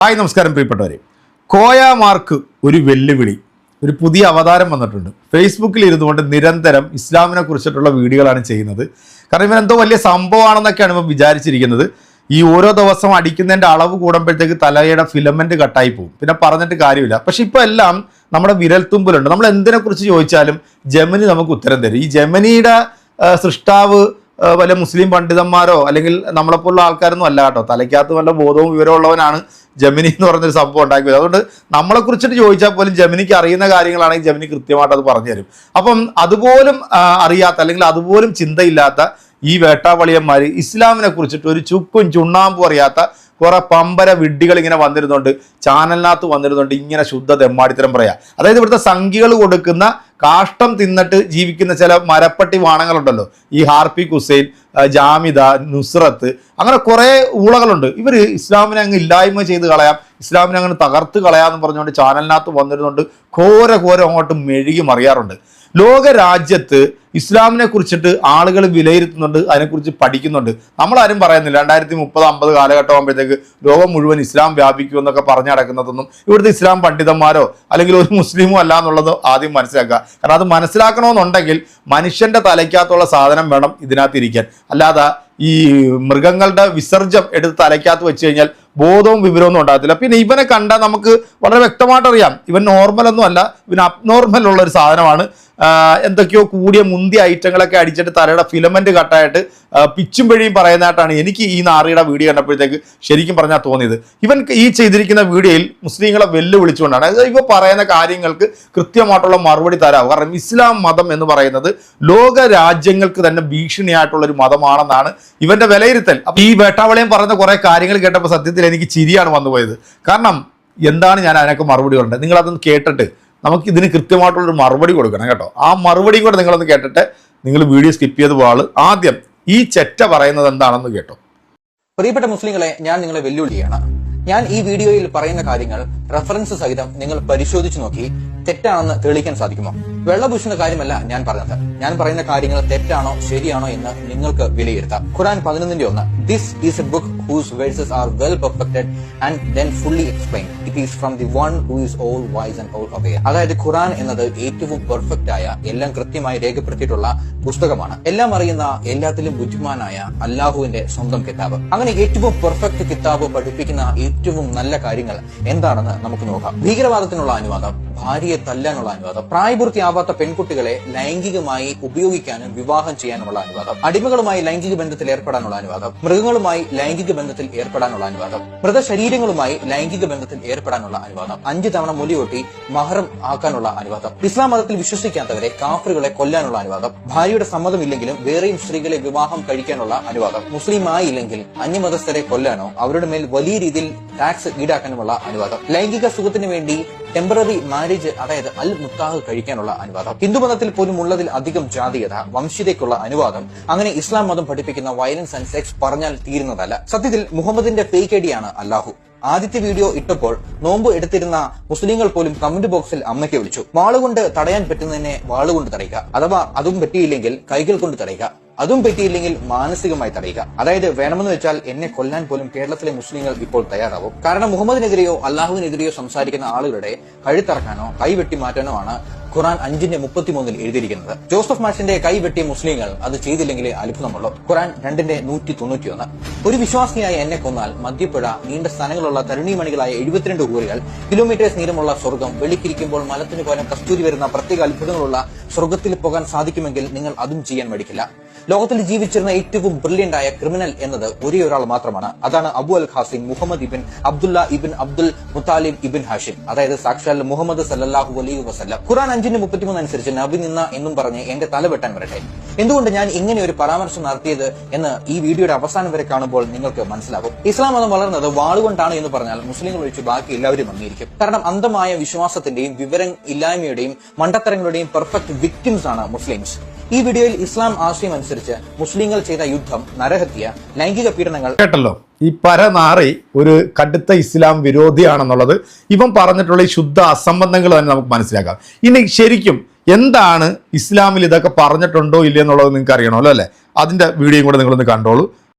Hi നമസ്കാരം പ്രിയപ്പെട്ടവരെ. കോയമാർക്ക് ഒരു വെല്ലുവിളി, ഒരു പുതിയ അവതാരം വന്നിട്ടുണ്ട്. ഫേസ്ബുക്കിൽ ഇരുന്നുകൊണ്ട് നിരന്തരം ഇസ്ലാമിനെ കുറിച്ചിട്ടുള്ള വീഡിയോകളാണ് ചെയ്യുന്നത്. കാരണം ഇവനെന്തോ വലിയ സംഭവമാണെന്നൊക്കെയാണ് ഇവൻ വിചാരിച്ചിരിക്കുന്നത്. ഈ ഓരോ ദിവസം അടിക്കുന്നതിൻ്റെ അളവ് കൂടുമ്പോഴത്തേക്ക് തലയുടെ ഫിലമെൻറ്റ് കട്ടായി പോകും, പിന്നെ പറഞ്ഞിട്ട് കാര്യമില്ല. പക്ഷെ ഇപ്പോൾ എല്ലാം നമ്മുടെ വിരൽത്തുമ്പിലുണ്ട്. നമ്മൾ എന്തിനെക്കുറിച്ച് ചോദിച്ചാലും ജെമിനി നമുക്ക് ഉത്തരം തരും. ഈ ജെമിനിയുടെ സൃഷ്ടാവ് വല്ല മുസ്ലിം പണ്ഡിതന്മാരോ അല്ലെങ്കിൽ നമ്മളെപ്പോലുള്ള ആൾക്കാരൊന്നും അല്ല കേട്ടോ. തലയ്ക്കകത്ത് വല്ല ബോധവും വിവരമുള്ളവനാണ് ജെമിനി എന്ന് പറഞ്ഞൊരു സംഭവം ഉണ്ടാക്കിയത്. അതുകൊണ്ട് നമ്മളെക്കുറിച്ചിട്ട് ചോദിച്ചാൽ പോലും ജെമിനിക്ക് അറിയുന്ന കാര്യങ്ങളാണെങ്കിൽ ജെമിനി കൃത്യമായിട്ട് അത് പറഞ്ഞു തരും. അപ്പം അതുപോലും അറിയാത്ത അല്ലെങ്കിൽ അതുപോലും ചിന്തയില്ലാത്ത ഈ വേട്ടാവളിയന്മാർ ഇസ്ലാമിനെ കുറിച്ചിട്ട് ഒരു ചുക്കും ചുണ്ണാമ്പും അറിയാത്ത കുറെ പമ്പര വിഡ്ഢികൾ ഇങ്ങനെ വന്നിരുന്നുണ്ട്, ചാനലിനകത്ത് വന്നിരുന്നുണ്ട്, ഇങ്ങനെ ശുദ്ധ തെമ്മാടിത്തരം പറയാം. അതായത് ഇവിടുത്തെ സംഖ്യകൾ കൊടുക്കുന്ന കാഷ്ടം തിന്നിട്ട് ജീവിക്കുന്ന ചില മരപ്പട്ടി വാണങ്ങളുണ്ടല്ലോ, ഈ ഹാർപ്പിക് ഹുസൈൻ, ജാമിദ, നുസ്രത്ത്, അങ്ങനെ കുറേ ഊളകളുണ്ട്. ഇവർ ഇസ്ലാമിനെ അങ്ങ് ഇല്ലായ്മ ചെയ്ത് കളയാം, ഇസ്ലാമിനെ അങ്ങനെ തകർത്ത് കളയാമെന്ന് പറഞ്ഞുകൊണ്ട് ചാനലിനകത്ത് വന്നിരുന്നുണ്ട് ഘോര അങ്ങോട്ട് മെഴുകി മറിയാറുണ്ട്. ലോക രാജ്യത്ത് ഇസ്ലാമിനെ കുറിച്ചിട്ട് ആളുകൾ വിലയിരുത്തുന്നുണ്ട്, അതിനെക്കുറിച്ച് പഠിക്കുന്നുണ്ട്. നമ്മളാരും പറയുന്നില്ല 2030-50 കാലഘട്ടം ആകുമ്പോഴത്തേക്ക് ലോകം മുഴുവൻ ഇസ്ലാം വ്യാപിക്കുമെന്നൊക്കെ പറഞ്ഞു നടക്കുന്നതൊന്നും ഇവിടുത്തെ ഇസ്ലാം പണ്ഡിതന്മാരോ അല്ലെങ്കിൽ ഒരു മുസ്ലിമോ അല്ല എന്നുള്ളത് ആദ്യം മനസ്സിലാക്കുക. കാരണം അത് മനസ്സിലാക്കണമെന്നുണ്ടെങ്കിൽ മനുഷ്യൻ്റെ തലയ്ക്കകത്തുള്ള സാധനം വേണം ഇതിനകത്ത് ഇരിക്കാൻ. അല്ലാതെ ഈ മൃഗങ്ങളുടെ വിസർജ്യം എടുത്ത് തലയ്ക്കകത്ത് വെച്ച് കഴിഞ്ഞാൽ ബോധവും വിവരമൊന്നും ഉണ്ടാകത്തില്ല. പിന്നെ ഇവനെ കണ്ടാൽ നമുക്ക് വളരെ വ്യക്തമായിട്ടറിയാം ഇവൻ നോർമലൊന്നും അല്ല, ഇവൻ അബ്നോർമൽ ഉള്ളൊരു സാധനമാണ്. എന്തൊക്കെയോ കൂടിയ മുന്തിയ ഐറ്റങ്ങളൊക്കെ അടിച്ചിട്ട് തലയുടെ ഫിലമെന്റ് കട്ടായിട്ട് പിച്ചും വഴിയും പറയുന്നതായിട്ടാണ് എനിക്ക് ഈ നാറിയുടെ വീഡിയോ കണ്ടപ്പോഴത്തേക്ക് ശരിക്കും പറഞ്ഞാൽ തോന്നിയത്. ഇവൻ ഈ ചെയ്തിരിക്കുന്ന വീഡിയോയിൽ മുസ്ലിങ്ങളെ വെല്ലുവിളിച്ചുകൊണ്ടാണ്. അതായത് ഇവ പറയുന്ന കാര്യങ്ങൾക്ക് കൃത്യമായിട്ടുള്ള മറുപടി തരാം. കാരണം ഇസ്ലാം മതം എന്ന് പറയുന്നത് ലോക രാജ്യങ്ങൾക്ക് തന്നെ ഭീഷണിയായിട്ടുള്ളൊരു മതമാണെന്നാണ് ഇവന്റെ വിലയിരുത്തൽ. അപ്പൊ ഈ വേട്ടാവളിയും പറയുന്ന കുറെ കാര്യങ്ങൾ കേട്ടപ്പോൾ സത്യത്തിൽ എനിക്ക് ചിരിയാണ് വന്നുപോയത്. കാരണം എന്താണ് ഞാൻ അതിനൊക്കെ മറുപടി കൊടുക്കേണ്ടത്, നിങ്ങളതൊന്ന് കേട്ടിട്ട് നമുക്ക് ഇതിന് കൃത്യമായിട്ടുള്ളൊരു മറുപടി കൊടുക്കണം കേട്ടോ. ആ മറുപടി കൂടെ നിങ്ങളൊന്ന് കേട്ടിട്ട് നിങ്ങൾ വീഡിയോ സ്കിപ്പ് ചെയ്ത് പോകാള് ആദ്യം ഈ ചെറ്റ പറയുന്നത് എന്താണെന്ന് കേട്ടോ. പ്രിയപ്പെട്ട മുസ്ലിങ്ങളെ, ഞാൻ നിങ്ങളെ വെല്ലുവിളിയാണ്. ഞാൻ ഈ വീഡിയോയിൽ പറയുന്ന കാര്യങ്ങൾ റെഫറൻസ് സഹിതം നിങ്ങൾ പരിശോധിച്ചു നോക്കി തെറ്റാണെന്ന് തെളിയിക്കാൻ സാധിക്കുമോ? വെള്ളപൂശുന്ന കാര്യമല്ല ഞാൻ പറഞ്ഞത്. ഞാൻ പറയുന്ന കാര്യങ്ങൾ തെറ്റാണോ ശരിയാണോ എന്ന് നിങ്ങൾക്ക് വിലയിരുത്താം. ഖുർആൻ 11:1 This is a book whose verses are well perfected and then fully explained. It is from the one who is all wise and all aware. അതായത് ഖുർആൻ എന്നത് ഏറ്റവും പെർഫെക്റ്റ് ആയ, എല്ലാം കൃത്യമായി രേഖപ്പെടുത്തിയിട്ടുള്ള പുസ്തകമാണ്. എല്ലാം അറിയുന്ന, എല്ലാത്തിലും ബുദ്ധിമാനായ അല്ലാഹുവിന്റെ സ്വന്തം കിതാബ്. അങ്ങനെ ഏറ്റവും പെർഫെക്റ്റ് കിതാബ് പഠിപ്പിക്കുന്ന ഏറ്റവും നല്ല കാര്യങ്ങൾ എന്താണെന്ന് നമുക്ക് നോക്കാം. ഭീകരവാദത്തിനുള്ള അനുവാദം, ഭാര്യയെ തല്ലാനുള്ള അനുവാദം, പ്രായപൂർത്തിയാവാത്ത പെൺകുട്ടികളെ ലൈംഗികമായി ഉപയോഗിക്കാനും വിവാഹം ചെയ്യാനുമുള്ള അനുവാദം, അടിമകളുമായി ലൈംഗിക ബന്ധത്തിൽ ഏർപ്പെടാനുള്ള അനുവാദം, മൃഗങ്ങളുമായി ലൈംഗിക ബന്ധത്തിൽ ഏർപ്പെടാനുള്ള അനുവാദം, മൃതശരീരങ്ങളുമായി ലൈംഗിക ബന്ധത്തിൽ ഏർപ്പെടാനുള്ള അനുവാദം, 5 തവണ മുടിയൊട്ടി മഹറം ആക്കാനുള്ള അനുവാദം, ഇസ്ലാം മതത്തിൽ വിശ്വസിക്കാത്തവരെ കാഫറുകളെ കൊല്ലാനുള്ള അനുവാദം, ഭാര്യയുടെ സമ്മതമില്ലെങ്കിലും വേറെയും സ്ത്രീകളെ വിവാഹം കഴിക്കാനുള്ള അനുവാദം, മുസ്ലിം ആയില്ലെങ്കിൽ അന്യമതസ്ഥരെ കൊല്ലാനോ അവരുടെ മേൽ വലിയ രീതിയിൽ ടാക്സ് ഈടാക്കാനുമുള്ള അനുവാദം, ലൈംഗിക സുഖത്തിന് വേണ്ടി ടെമ്പററി മാരേജ് അതായത് അൽ മുത്താഹ് കഴിക്കാനുള്ള അനുവാദം, ഹിന്ദുമതത്തിൽ പോലും ഉള്ളതിൽ അധികം ജാതീയത, വംശീയതയ്ക്കുള്ള അനുവാദം, അങ്ങനെ ഇസ്ലാം മതം പഠിപ്പിക്കുന്ന വയലൻസ് ആൻഡ് സെക്സ് പറഞ്ഞാൽ തീരുന്നതല്ല. സത്യത്തിൽ മുഹമ്മദിന്റെ ഫേക്ക് ഐഡിയാണ് അല്ലാഹു. ആദ്യത്തെ വീഡിയോ ഇട്ടപ്പോൾ നോമ്പ് എടുത്തിരുന്ന മുസ്ലിങ്ങൾ പോലും കമന്റ് ബോക്സിൽ അമ്മയ്ക്ക് വിളിച്ചു. വാളുകൊണ്ട് തടയാൻ പറ്റുന്നതിനെ വാളുകൊണ്ട് തടയുക, അഥവാ അതും പറ്റിയില്ലെങ്കിൽ കൈകൾ കൊണ്ട് തടയുക, അതും പറ്റിയില്ലെങ്കിൽ മാനസികമായി തടയുക. അതായത് വേണമെന്ന് വെച്ചാൽ എന്നെ കൊല്ലാൻ പോലും കേരളത്തിലെ മുസ്ലിങ്ങൾ ഇപ്പോൾ തയ്യാറാവും. കാരണം മുഹമ്മദിനെതിരെയോ അല്ലാഹുവിനെതിരെയോ സംസാരിക്കുന്ന ആളുകളുടെ കഴുത്തറക്കാനോ കൈ വെട്ടി മാറ്റാനോ ആണ് ഖുർആൻ 5:33 എഴുതിയിരിക്കുന്നത്. ജോസഫ് മാഷിന്റെ കൈ വെട്ടിയ മുസ്ലിങ്ങൾ അത് ചെയ്തില്ലെങ്കിൽ അത്ഭുതമുള്ളൂ. ഖുർആൻ 2:191 ഒരു വിശ്വാസിയായ എന്നെ കൊന്നാൽ മദ്യപ്പുഴ, നീണ്ട സ്ഥാനങ്ങളുള്ള തരുണീമണികളായ 72 ഊരുകൾ, കിലോമീറ്റേഴ്സ് നീളമുള്ള സ്വർഗം, വെളിക്കിരിക്കുമ്പോൾ മലത്തിന് പകരം കസ്തൂരി വരുന്ന പ്രത്യേക അത്ഭുതങ്ങളുള്ള സ്വർഗത്തിൽ പോകാൻ സാധിക്കുമെങ്കിൽ നിങ്ങൾ അതും ചെയ്യാൻ മടിക്കില്ല. ലോകത്തിൽ ജീവിച്ചിരുന്ന ഏറ്റവും ബ്രില്യന്റ് ആയ ക്രിമിനൽ എന്നത് ഒരേ ഒരാൾ മാത്രമാണ്. അതാണ് അബു അൽ ഖാസിം മുഹമ്മദ് ഇബിൻ അബ്ദുല്ല ഇബിൻ അബ്ദുൽ മുത്താലിബ് ഇബിൻ ഹാഷിം, അതായത് സാക്ഷാൽ മുഹമ്മദ് സല്ലല്ലാഹു അലൈഹി വസല്ലം. ഖുർആൻ 5:33 അനുസരിച്ച് നബി നിന്ന എന്നും പറഞ്ഞ് എന്റെ തല വെട്ടാൻ വരട്ടെ. എന്തുകൊണ്ട് ഞാൻ ഇങ്ങനെ ഒരു പരാമർശം നടത്തിയത് എന്ന് ഈ വീഡിയോയുടെ അവസാനം വരെ കാണുമ്പോൾ നിങ്ങൾക്ക് മനസ്സിലാകും. ഇസ്ലാം മതം വളർന്നത് വാളുകൊണ്ടാണ് എന്ന് പറഞ്ഞാൽ മുസ്ലിങ്ങൾ ഒഴിച്ച് ബാക്കി എല്ലാവരും അംഗീകരിക്കും. കാരണം അന്ധമായ വിശ്വാസത്തിന്റെയും വിവരം ഇല്ലായ്മയുടെയും മണ്ടത്തരങ്ങളുടെയും പെർഫെക്റ്റ് വിക്ടിംസ് ആണ് മുസ്ലിംസ്. ഈ വീഡിയോയിൽ ഇസ്ലാം ആശയം അനുസരിച്ച് മുസ്ലിങ്ങൾ ചെയ്ത യുദ്ധം, നരഹത്യ, ലൈംഗിക പീഡനങ്ങൾ കേട്ടല്ലോ. ഈ പരനാറി ഒരു കടുത്ത ഇസ്ലാം വിരോധിയാണെന്നുള്ളത് ഇവൻ പറഞ്ഞിട്ടുള്ള ഈ ശുദ്ധ അസംബന്ധങ്ങൾ തന്നെ നമുക്ക് മനസ്സിലാക്കാം. ഇനി ശരിക്കും എന്താണ് ഇസ്ലാമിൽ ഇതൊക്കെ പറഞ്ഞിട്ടുണ്ടോ ഇല്ലെന്നുള്ളത് നിങ്ങൾക്ക് അറിയണമല്ലോ അല്ലെ? അതിന്റെ വീഡിയോയും കൂടെ നിങ്ങളൊന്ന് കണ്ടോളൂ.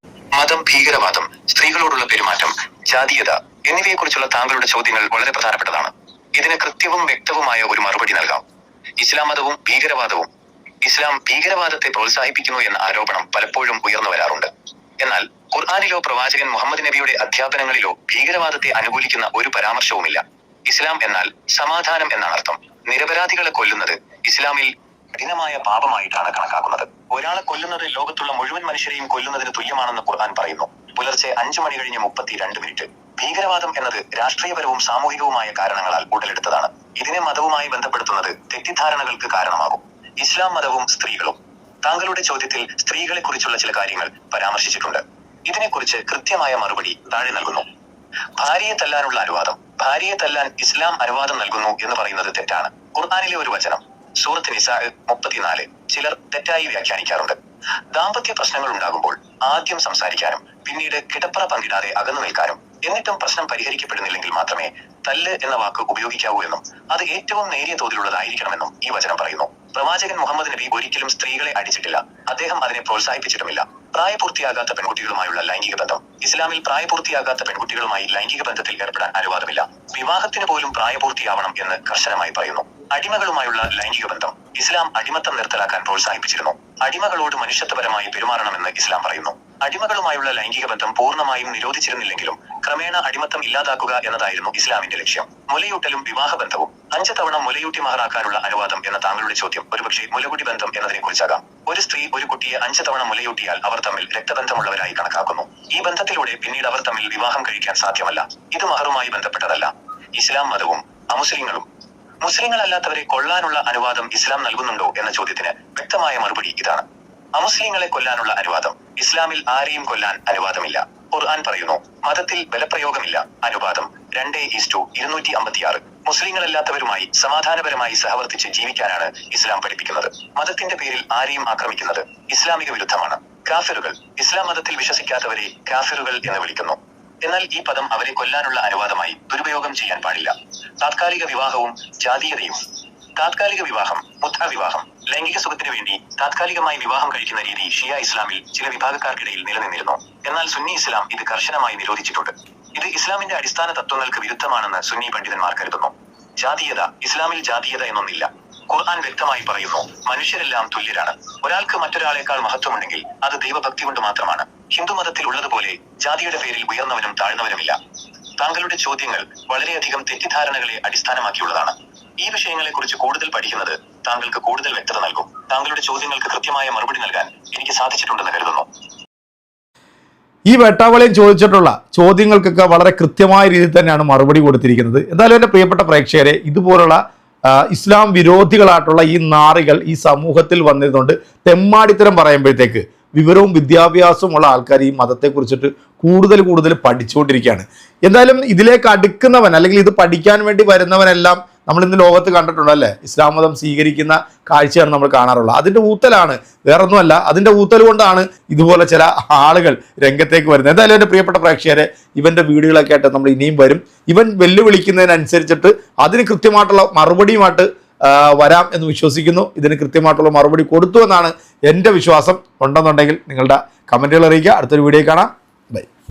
മതം, ഭീകരവാദം, സ്ത്രീകളോടുള്ള പെരുമാറ്റം, ജാതീയത, എന്നിവയെക്കുറിച്ചുള്ള താങ്കളുടെ ചോദ്യങ്ങൾ വളരെ പ്രധാനപ്പെട്ടതാണ്. ഇതിന് കൃത്യവും വ്യക്തവുമായ ഒരു മറുപടി നൽകാം. ഇസ്ലാം മതവും ഭീകരവാദവും. ഇസ്ലാം ഭീകരവാദത്തെ പ്രോത്സാഹിപ്പിക്കുന്നു എന്ന ആരോപണം പലപ്പോഴും ഉയർന്നു വരാറുണ്ട്. എന്നാൽ ഖുർആനിലോ പ്രവാചകൻ മുഹമ്മദ് നബിയുടെ അധ്യാപനങ്ങളിലോ ഭീകരവാദത്തെ അനുകൂലിക്കുന്ന ഒരു പരാമർശവുമില്ല. ഇസ്ലാം എന്നാൽ സമാധാനം എന്നാണ് അർത്ഥം. നിരപരാധികളെ കൊല്ലുന്നത് ഇസ്ലാമിൽ കഠിനമായ പാപമായിട്ടാണ് കണക്കാക്കുന്നത്. ഒരാളെ കൊല്ലുന്നത് ലോകത്തുള്ള മുഴുവൻ മനുഷ്യരെയും കൊല്ലുന്നതിന് തുല്യമാണെന്ന് ഖുർആൻ പറയുന്നു. പുലർച്ചെ 5:32 ഭീകരവാദം എന്നത് രാഷ്ട്രീയപരവും സാമൂഹികവുമായ കാരണങ്ങളാൽ ഉടലെടുത്തതാണ്. ഇതിനെ മതവുമായി ബന്ധപ്പെടുത്തുന്നത് തെറ്റിദ്ധാരണകൾക്ക് കാരണമാകും. ഇസ്ലാം മതവും സ്ത്രീകളും. താങ്കളുടെ ചോദ്യത്തിൽ സ്ത്രീകളെ കുറിച്ചുള്ള ചില കാര്യങ്ങൾ പരാമർശിച്ചിട്ടുണ്ട്. ഇതിനെക്കുറിച്ച് കൃത്യമായ മറുപടി താഴെ നൽകുന്നു. ഭാര്യയെ തല്ലാനുള്ള അനുവാദം. ഭാര്യയെ തല്ലാൻ ഇസ്ലാം അനുവാദം നൽകുന്നു എന്ന് പറയുന്നത് തെറ്റാണ്. ഖുർആനിലെ ഒരു വചനം സൂറത്ത് നിസാ 34 ചിലർ തെറ്റായി വ്യാഖ്യാനിക്കാറുണ്ട്. ദാമ്പത്യ പ്രശ്നങ്ങൾ ഉണ്ടാകുമ്പോൾ ആദ്യം സംസാരിക്കാനും പിന്നീട് കിടപ്പറ പങ്കിടാതെ അകന്നു നിൽക്കാനും എന്നിട്ടും പ്രശ്നം പരിഹരിക്കപ്പെടുന്നില്ലെങ്കിൽ മാത്രമേ തല്ല് എന്ന വാക്ക് ഉപയോഗിക്കാവൂ എന്നും അത് ഏറ്റവും നേരിയ തോതിലുള്ളതായിരിക്കണമെന്നും ഈ വചനം പറയുന്നു. പ്രവാചകൻ മുഹമ്മദ് നബി ഒരിക്കലും സ്ത്രീകളെ അടിച്ചിട്ടില്ല. അദ്ദേഹം അതിനെ പ്രോത്സാഹിപ്പിച്ചിട്ടുമില്ല. പ്രായപൂർത്തിയാകാത്ത പെൺകുട്ടികളുമായുള്ള ലൈംഗിക ബന്ധം. ഇസ്ലാമിൽ പ്രായപൂർത്തിയാകാത്ത പെൺകുട്ടികളുമായി ലൈംഗിക ബന്ധത്തിൽ ഏർപ്പെടാൻ അനുവാദമില്ല. വിവാഹത്തിന് പോലും പ്രായപൂർത്തിയാവണം എന്ന് കർശനമായി പറയുന്നു. അടിമകളുമായുള്ള ലൈംഗിക ബന്ധം. ഇസ്ലാം അടിമത്തം നിർത്തലാക്കാൻ പ്രോത്സാഹിപ്പിച്ചിരുന്നു. അടിമകളോട് മനുഷ്യത്വപരമായി പെരുമാറണമെന്ന് ഇസ്ലാം പറയുന്നു. അടിമകളുമായുള്ള ലൈംഗിക ബന്ധം പൂർണ്ണമായും നിരോധിച്ചിരുന്നില്ലെങ്കിലും ക്രമേണ അടിമത്തം ഇല്ലാതാക്കുക എന്നതായിരുന്നു ഇസ്ലാമിന്റെ ലക്ഷ്യം. മുലയൂട്ടലും വിവാഹബന്ധവും. 5 തവണ മുലയൂട്ടി മഹറാക്കാനുള്ള അനുവാദം എന്ന താങ്കളുടെ ചോദ്യം ഒരുപക്ഷെ മുലകുടി ബന്ധം എന്നതിനെ കുറിച്ചാകാം. ഒരു സ്ത്രീ ഒരു കുട്ടിയെ 5 തവണ മുലയൂട്ടിയാൽ അവർ തമ്മിൽ രക്തബന്ധമുള്ളവരായി കണക്കാക്കുന്നു. ഈ ബന്ധത്തിലൂടെ പിന്നീട് അവർ തമ്മിൽ വിവാഹം കഴിക്കാൻ സാധ്യമല്ല. ഇത് മഹറുമായി ബന്ധപ്പെട്ടതല്ല. ഇസ്ലാം മതവും അമുസ്ലിങ്ങളും. മുസ്ലിങ്ങളല്ലാത്തവരെ കൊല്ലാനുള്ള അനുവാദം ഇസ്ലാം നൽകുന്നുണ്ടോ എന്ന ചോദ്യത്തിന് വ്യക്തമായ മറുപടി ഇതാണ്. അമുസ്ലിങ്ങളെ കൊല്ലാനുള്ള അനുവാദം. ഇസ്ലാമിൽ ആരെയും കൊല്ലാൻ അനുവാദമില്ല. ഖുർആൻ പറയുന്നു, മതത്തിൽ ബലപ്രയോഗമില്ല. അനുവാദം 2:256. മുസ്ലിങ്ങളല്ലാത്തവരുമായി സമാധാനപരമായി സഹവർത്തിച്ച് ജീവിക്കാനാണ് ഇസ്ലാം പഠിപ്പിക്കുന്നത്. മതത്തിന്റെ പേരിൽ ആരെയും ആക്രമിക്കുന്നത് ഇസ്ലാമിക വിരുദ്ധമാണ്. കാഫിറുകൾ. ഇസ്ലാം മതത്തിൽ വിശ്വസിക്കാത്തവരെ കാഫിറുകൾ എന്ന് വിളിക്കുന്നു. എന്നാൽ ഈ പദം അവരെ കൊല്ലാനുള്ള അനുവാദമായി ദുരുപയോഗം ചെയ്യാൻ പാടില്ല. താത്കാലിക വിവാഹവും ജാതീയതയും. താത്കാലിക വിവാഹം, മുദ്ര വിവാഹം. ലൈംഗിക സുഖത്തിനു വേണ്ടി താത്കാലികമായി വിവാഹം കഴിക്കുന്ന രീതി ഷിയ ഇസ്ലാമിൽ ചില വിഭാഗക്കാർക്കിടയിൽ നിലനിന്നിരുന്നു. എന്നാൽ സുന്നി ഇസ്ലാം ഇത് കർശനമായി നിരോധിച്ചിട്ടുണ്ട്. ഇത് ഇസ്ലാമിന്റെ അടിസ്ഥാന തത്വങ്ങൾക്ക് വിരുദ്ധമാണെന്ന് സുന്നി പണ്ഡിതന്മാർ കരുതുന്നു. ജാതീയത. ഇസ്ലാമിൽ ജാതീയത എന്നൊന്നില്ല. ഖുർആൻ വ്യക്തമായി പറയുന്നു, മനുഷ്യരെല്ലാം തുല്യരാണ്. ഒരാൾക്ക് മറ്റൊരാളെക്കാൾ മഹത്വമുണ്ടെങ്കിൽ അത് ദൈവഭക്തി കൊണ്ട് മാത്രമാണ്. ഹിന്ദു മതത്തിൽ ഉള്ളതുപോലെ ജാതിയുടെ പേരിൽ ഉയർന്നവനും താഴ്ന്നവനുമില്ല. താങ്കളുടെ ചോദ്യങ്ങൾ വളരെയധികം തെറ്റിദ്ധാരണകളെ അടിസ്ഥാനമാക്കിയുള്ളതാണ്. ഈ വിഷയങ്ങളെക്കുറിച്ച് കൂടുതൽ പഠിക്കുന്നത് താങ്കൾക്ക് കൂടുതൽ വ്യക്തത നൽകും. താങ്കളുടെ ചോദ്യങ്ങൾക്ക് കൃത്യമായ മറുപടി നൽകാൻ എനിക്ക് സാധിച്ചിട്ടുണ്ടെന്ന് കരുതുന്നു. ഈ വേട്ടാവളിയും ചോദിച്ചിട്ടുള്ള ചോദ്യങ്ങൾക്കൊക്കെ വളരെ കൃത്യമായ രീതിയിൽ തന്നെയാണ് മറുപടി കൊടുത്തിരിക്കുന്നത്. എന്തായാലും എൻ്റെ പ്രിയപ്പെട്ട പ്രേക്ഷകരെ, ഇതുപോലുള്ള ഇസ്ലാം വിരോധികളായിട്ടുള്ള ഈ നാറികൾ ഈ സമൂഹത്തിൽ വന്നിരുന്നുകൊണ്ട് തെമ്മാടിത്തരം പറയുമ്പോഴത്തേക്ക് വിവരവും വിദ്യാഭ്യാസവും ഉള്ള ആൾക്കാർ ഈ മതത്തെക്കുറിച്ചിട്ട് കൂടുതൽ പഠിച്ചുകൊണ്ടിരിക്കുകയാണ്. എന്തായാലും ഇതിലേക്ക് അടുക്കുന്നവൻ അല്ലെങ്കിൽ ഇത് പഠിക്കാൻ വേണ്ടി വരുന്നവനെല്ലാം നമ്മൾ ഇന്ന് ലോകത്ത് കണ്ടിട്ടുണ്ടല്ലേ, ഇസ്ലാം മതം സ്വീകരിക്കുന്ന കാഴ്ചയാണ് നമ്മൾ കാണാറുള്ളത്. അതിൻ്റെ ഊത്തലാണ്, വേറൊന്നുമല്ല. അതിൻ്റെ ഊത്തൽ കൊണ്ടാണ് ഇതുപോലെ ചില ആളുകൾ രംഗത്തേക്ക് വരുന്നത്. എന്തായാലും എൻ്റെ പ്രിയപ്പെട്ട പ്രേക്ഷകരെ, ഇവൻ്റെ വീഡിയോകളൊക്കെ ആയിട്ട് നമ്മൾ ഇനിയും വരും. ഇവൻ വെല്ലുവിളിക്കുന്നതിനനുസരിച്ചിട്ട് അതിന് കൃത്യമായിട്ടുള്ള മറുപടിയുമായിട്ട് വരാം എന്ന് വിശ്വസിക്കുന്നു. ഇതിന് കൃത്യമായിട്ടുള്ള മറുപടി കൊടുത്തു എന്നാണ് എൻ്റെ വിശ്വാസം. ഉണ്ടെന്നുണ്ടെങ്കിൽ നിങ്ങളുടെ കമൻറ്റുകൾ അറിയിക്കുക. അടുത്തൊരു വീഡിയോ കാണാം.